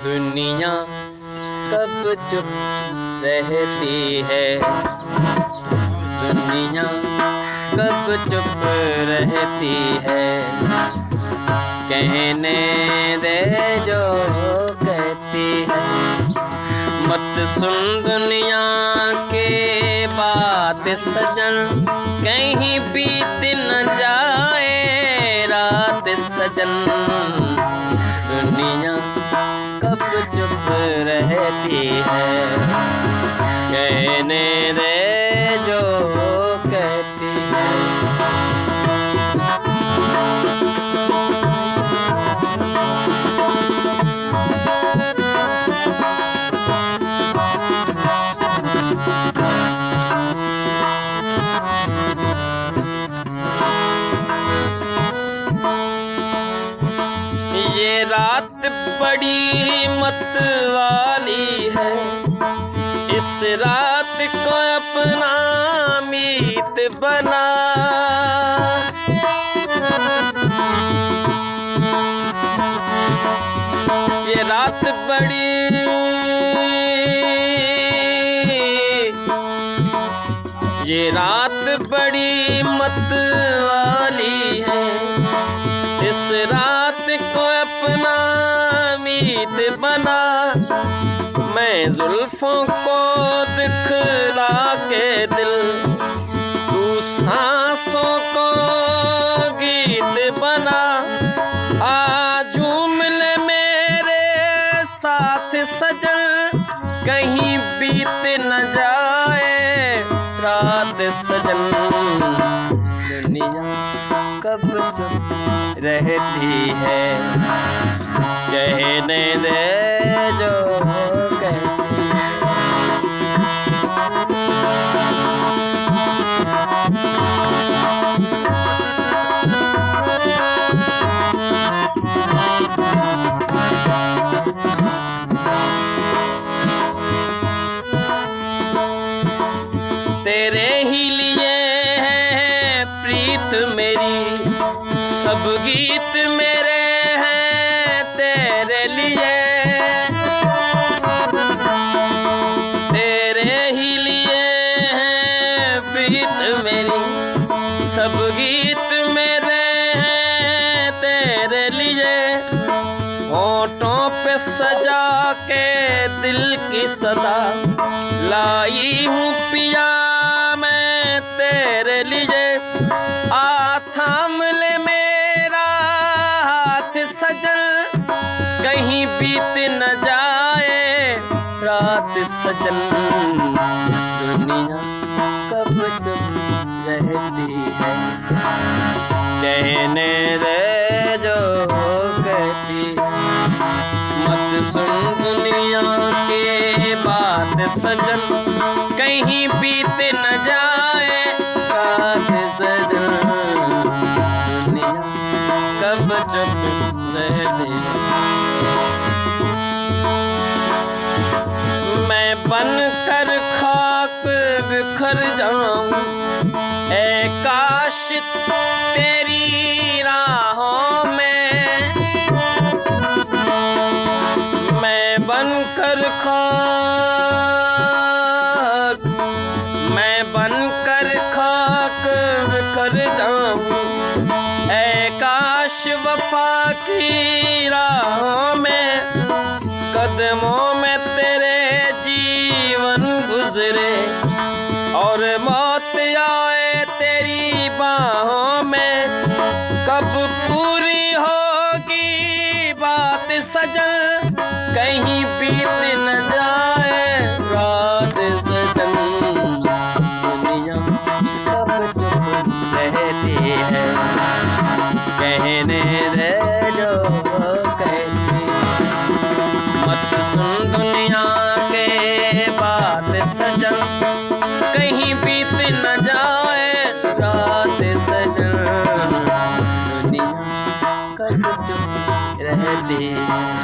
दुनिया कब चुप रहती है, दुनिया कब चुप रहती है, कहने दे जो कहती है। मत सुन दुनिया के बात सजन, कहीं बीत न जाए रात सजन। दुनिया कब चुप रहती है, कहने दे जो कहती है। ये रात बड़ी मत वाली है, इस रात को अपना मीत बना। ये रात बड़ी, ये रात बड़ी मत वाली है, इस रात को अपना मीत बना। मैं जुल्फों को दिखला के दिल, तू सांसों को गीत बना। आज झूम ले मेरे साथ सजन, कहीं बीत न जाए रात सजन। दुनिया कब चुप रहती है, कहने दे जो कहती है। तेरे ही लिए है प्रीत मेरी, सब गीत मेरे हैं तेरे लिए। तेरे ही लिए हैं प्रीत मेरी, सब गीत मेरे हैं तेरे लिए। होठों पे सजा के दिल की सदा लाई हूँ पिया मैं तेरे लिए। आ थाम ले मेरा हाथ सजन, कहीं बीत न जाए रात सजन। दुनिया कब चुप रहती है, कहने दे जो कहती है। मत सुन दुनिया के बात सजन, कहीं बीत न जाए रात सजन। दुनिया कब चुप रहती है। मैं बन कर खाक बिखर जाऊं, ऐ काश तेरी राहों में। मैं बन कर खाक, मैं बन कर खाक बिखर जाऊं, ऐ काश वफा की राहों में। कदमों में तेरे जीवन गुजरे और मौत आए तेरी बाहों में। कब पूरी होगी बात सजन, कहीं बीत न जाए रात सजन। दुनिया कब चुप रहती है, कहने दे जो कहती है। मत सुन दुनिया के बात सजन, कहीं बीत न जाए रात सजन। दुनिया कब चुप रहती है।